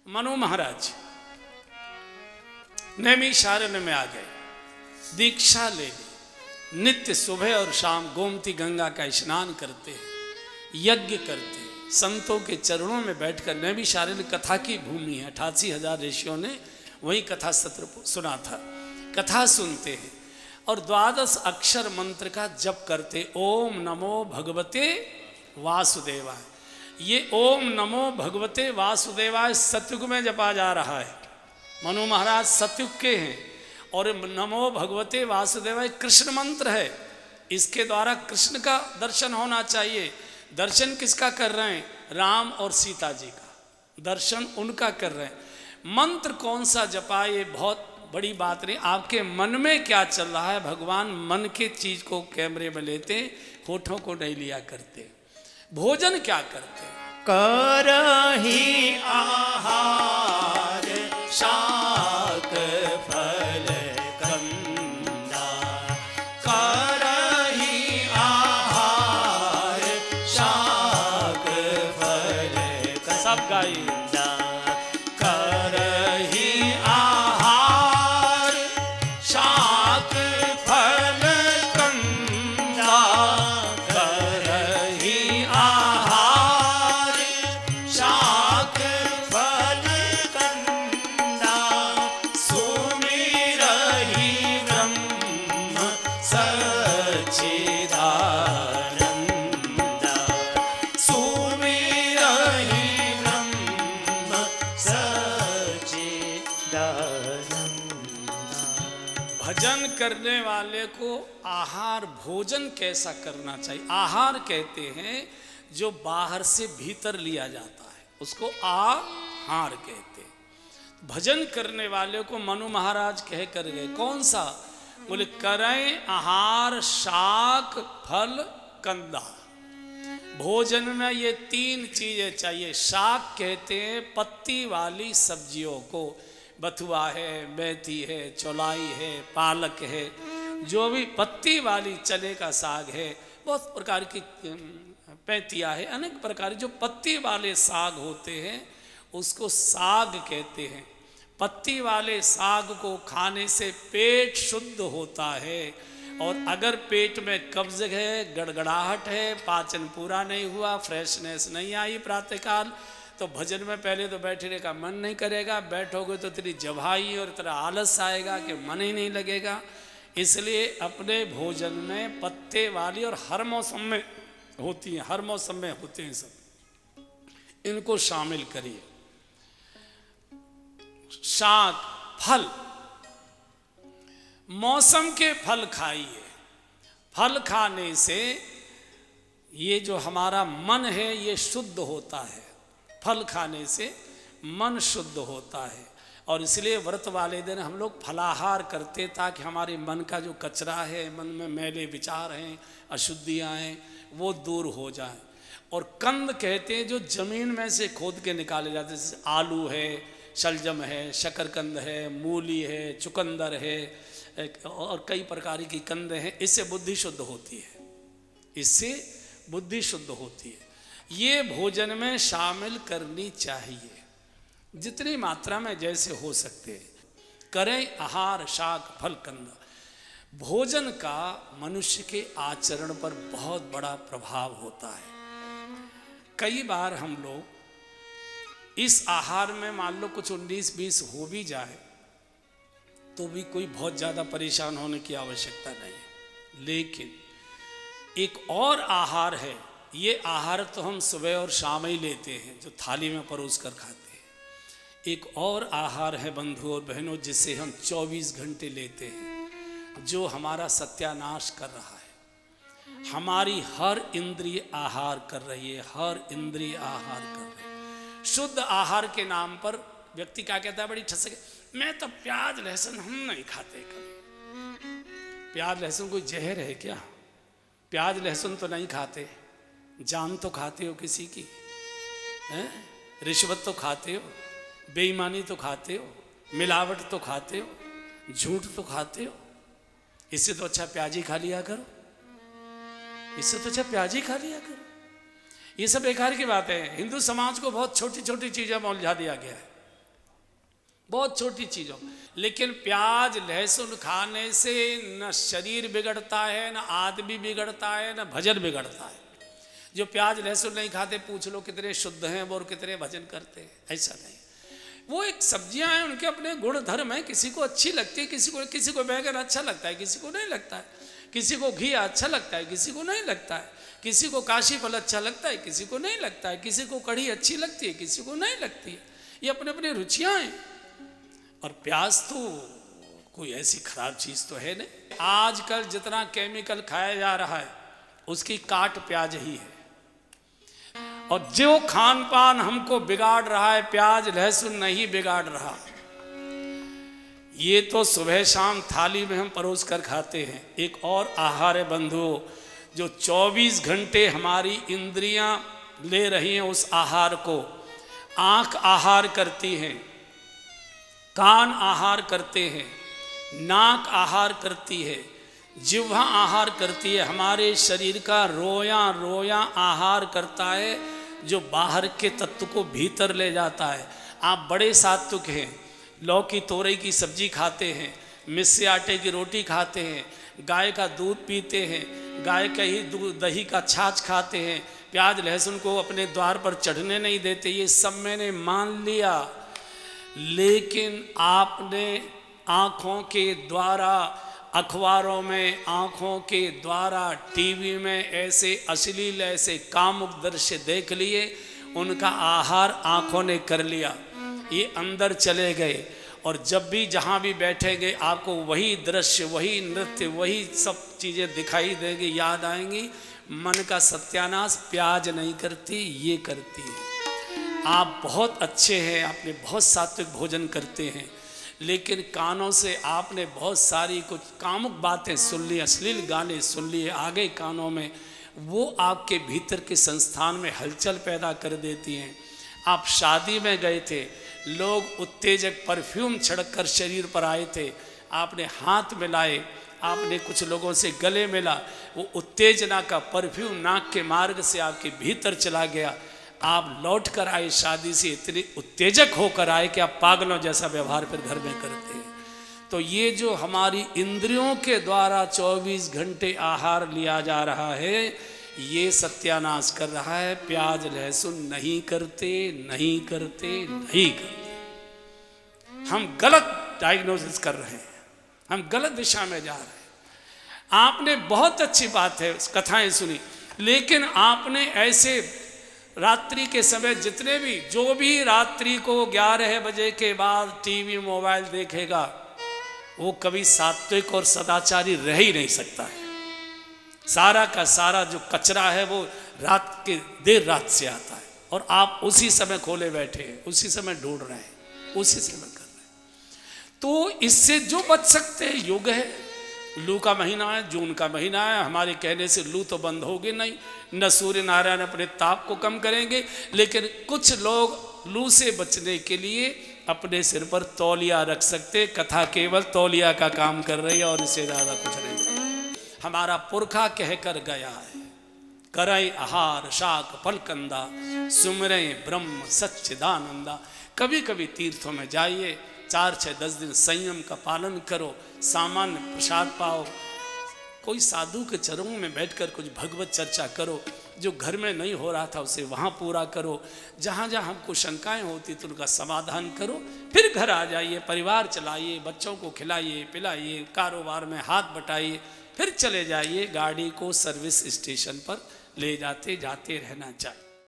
मनु महाराज नैमिषारण्य में आ गए, दीक्षा ले ली। नित्य सुबह और शाम गोमती गंगा का स्नान करते हैं, यज्ञ करते हैं, संतों के चरणों में बैठकर। नैमिषारण्य कथा की भूमि है, 88,000 ऋषियों ने वही कथा सत्र सुना था। कथा सुनते हैं और 12 अक्षर मंत्र का जप करते। ओम नमो भगवते वासुदेवाय। ये ओम नमो भगवते वासुदेवाय सतयुग में जपा जा रहा है। मनु महाराज सतयुग के हैं और नमो भगवते वासुदेवाय कृष्ण मंत्र है। इसके द्वारा कृष्ण का दर्शन होना चाहिए। दर्शन किसका कर रहे हैं? राम और सीता जी का दर्शन उनका कर रहे हैं। मंत्र कौन सा जपा, ये बहुत बड़ी बात नहीं। आपके मन में क्या चल रहा है, भगवान मन के चीज को कैमरे में लेते, होठों को नहीं लिया करते। भोजन क्या करते हैं? करहि आहार शाक फल कंदा। करहि आहार शाक फल कंदा। सब गाइए। करहि आहार शाक फल कंदा। करहि आहार शाक फल कंदा। सुमिरहि ब्रह्म सच्चिदानंदा। सुमिरहि ब्रह्म सच्चिदानंदा। भजन करने वाले को आहार भोजन कैसा करना चाहिए? आहार कहते हैं जो बाहर से भीतर लिया जाता है, उसको आहार कहते हैं। भजन करने वाले को मनु महाराज कह कर गए, कौन सा? बोले करें आहार शाक फल कंदा। भोजन में ये 3 चीजें चाहिए। शाक कहते हैं पत्ती वाली सब्जियों को, बथुआ है, मेथी है, चौलाई है, पालक है, जो भी पत्ती वाली चने का साग है, बहुत प्रकार की पैंतिया है, अनेक प्रकार जो पत्ती वाले साग होते हैं उसको साग कहते हैं। पत्ती वाले साग को खाने से पेट शुद्ध होता है। और अगर पेट में कब्ज है, गड़गड़ाहट है, पाचन पूरा नहीं हुआ, फ्रेशनेस नहीं आई प्रातःकाल, तो भजन में पहले तो बैठने का मन नहीं करेगा। बैठोगे तो तेरी जवाई और तेरा आलस आएगा कि मन ही नहीं लगेगा। इसलिए अपने भोजन में पत्ते वाली, और हर मौसम में होती हैं, हर मौसम में होते हैं सब, इनको शामिल करिए। शाक फल, मौसम के फल खाइए। फल खाने से ये जो हमारा मन है ये शुद्ध होता है। फल खाने से मन शुद्ध होता है और इसलिए व्रत वाले दिन हम लोग फलाहार करते ताकि हमारे मन का जो कचरा है, मन में मैले विचार हैं, अशुद्धियाँ हैं, वो दूर हो जाए। और कंद कहते हैं जो जमीन में से खोद के निकाले जाते हैं, जैसे आलू है, शलजम है, शकरकंद है, मूली है, चुकंदर है और कई प्रकार की कंद हैं। इससे बुद्धि शुद्ध होती है, इससे बुद्धि शुद्ध होती है। ये भोजन में शामिल करनी चाहिए जितनी मात्रा में जैसे हो सकते हैं। करें आहार शाक फल कंद। भोजन का मनुष्य के आचरण पर बहुत बड़ा प्रभाव होता है। कई बार हम लोग इस आहार में मान लो कुछ 19-20 हो भी जाए तो भी कोई बहुत ज़्यादा परेशान होने की आवश्यकता नहीं है। लेकिन एक और आहार है, ये आहार तो हम सुबह और शाम ही लेते हैं जो थाली में परोस कर खाते हैं। एक और आहार है बंधु और बहनों जिसे हम 24 घंटे लेते हैं, जो हमारा सत्यानाश कर रहा है। हमारी हर इंद्रिय आहार कर रही है, हर इंद्रिय आहार कर रही है। शुद्ध आहार के नाम पर व्यक्ति क्या कहता है, बड़ी ठसक, मैं तो प्याज लहसुन हम नहीं खाते कभी। प्याज लहसुन कोई जहर है क्या? प्याज लहसुन तो नहीं खाते, जान तो खाते हो किसी की, हैं? रिश्वत तो खाते हो, बेईमानी तो खाते हो, मिलावट तो खाते हो, झूठ तो खाते हो। इससे तो अच्छा प्याज ही खा लिया करो, इससे तो अच्छा प्याज ही खा लिया करो। ये सब बेकार की बात है। हिंदू समाज को बहुत छोटी छोटी चीज़ों में उलझा दिया गया है। बहुत छोटी चीज़ों। लेकिन प्याज लहसुन खाने से न शरीर बिगड़ता है, न आदमी बिगड़ता है, न भजन बिगड़ता है। जो प्याज लहसुन नहीं खाते पूछ लो कितने शुद्ध हैं वो और कितने भजन करते हैं। ऐसा नहीं, वो एक सब्जियां हैं, उनके अपने गुण धर्म है। किसी को अच्छी लगती है, किसी को बैगन अच्छा लगता है, किसी को नहीं लगता है, किसी को घी अच्छा लगता है, किसी को नहीं लगता है, किसी को काशी फल अच्छा लगता है, किसी को नहीं लगता है, किसी को कढ़ी अच्छी लगती है, किसी को नहीं लगती है। ये अपने अपने रुचियां हैं। और प्याज तो कोई ऐसी खराब चीज़ तो है नहीं। आजकल जितना केमिकल खाया जा रहा है उसकी काट प्याज ही है। और जो खान पान हमको बिगाड़ रहा है प्याज लहसुन नहीं बिगाड़ रहा। ये तो सुबह शाम थाली में हम परोस कर खाते हैं। एक और आहार है बंधुओं, जो 24 घंटे हमारी इंद्रियां ले रही हैं उस आहार को। आंख आहार करती है, कान आहार करते हैं, नाक आहार करती है, जिह्वा आहार करती है। हमारे शरीर का रोया रोया आहार करता है जो बाहर के तत्व को भीतर ले जाता है। आप बड़े सात्विक हैं, लौकी तोरई की सब्जी खाते हैं, मिस्से आटे की रोटी खाते हैं, गाय का दूध पीते हैं, गाय का ही दूध दही का छाछ खाते हैं, प्याज लहसुन को अपने द्वार पर चढ़ने नहीं देते। ये सब मैंने मान लिया, लेकिन आपने आँखों के द्वारा अखबारों में, आँखों के द्वारा टीवी में ऐसे अश्लील ऐसे कामुक दृश्य देख लिए, उनका आहार आँखों ने कर लिया, ये अंदर चले गए। और जब भी जहाँ भी बैठेंगे आपको वही दृश्य, वही नृत्य, वही सब चीज़ें दिखाई देंगी, याद आएंगी। मन का सत्यानाश प्याज नहीं करती, ये करती है। आप बहुत अच्छे हैं, आपने बहुत सात्विक भोजन करते हैं, लेकिन कानों से आपने बहुत सारी कुछ कामुक बातें सुन ली, अश्लील गाने सुन लिए आगे कानों में, वो आपके भीतर के संस्थान में हलचल पैदा कर देती हैं। आप शादी में गए थे, लोग उत्तेजक परफ्यूम छिड़क कर शरीर पर आए थे, आपने हाथ मिलाए, आपने कुछ लोगों से गले मिला, वो उत्तेजना का परफ्यूम नाक के मार्ग से आपके भीतर चला गया। आप लौट कर आए शादी से इतने उत्तेजक होकर आए कि आप पागलों जैसा व्यवहार फिर घर में करते हैं। तो ये जो हमारी इंद्रियों के द्वारा 24 घंटे आहार लिया जा रहा है, ये सत्यानाश कर रहा है। प्याज लहसुन नहीं करते, नहीं करते, नहीं करते। हम गलत डायग्नोसिस कर रहे हैं, हम गलत दिशा में जा रहे हैं। आपने बहुत अच्छी बात है कथाएं सुनी, लेकिन आपने ऐसे रात्रि के समय जितने भी जो भी रात्रि को 11 बजे के बाद टीवी मोबाइल देखेगा वो कभी सात्विक और सदाचारी रह ही नहीं सकता है। सारा का सारा जो कचरा है वो रात के देर रात से आता है और आप उसी समय खोले बैठे हैं, उसी समय ढूंढ रहे हैं, उसी समय कर रहे हैं। तो इससे जो बच सकते हैं युग है, लू का महीना है, जून का महीना है, हमारे कहने से लू तो बंद होगी नहीं, न सूर्य नारायण अपने ताप को कम करेंगे, लेकिन कुछ लोग लू से बचने के लिए अपने सिर पर तौलिया रख सकते। कथा केवल तौलिया का काम कर रही है और इससे ज़्यादा कुछ नहीं कर रही। हमारा पुरखा कह कर गया है, करय आहार शाक फलकंदा, सुमरय ब्रह्म सच्चिदानंदा। कभी कभी तीर्थों में जाइए, 4-6-10 दिन संयम का पालन करो, सामान्य प्रसाद पाओ, कोई साधु के चरणों में बैठकर कुछ भगवत चर्चा करो, जो घर में नहीं हो रहा था उसे वहाँ पूरा करो, जहाँ जहाँ हमको शंकाएं होती तो उनका समाधान करो, फिर घर आ जाइए, परिवार चलाइए, बच्चों को खिलाइए पिलाइए, कारोबार में हाथ बटाइए, फिर चले जाइए। गाड़ी को सर्विस स्टेशन पर ले जाते जाते रहना चाहिए।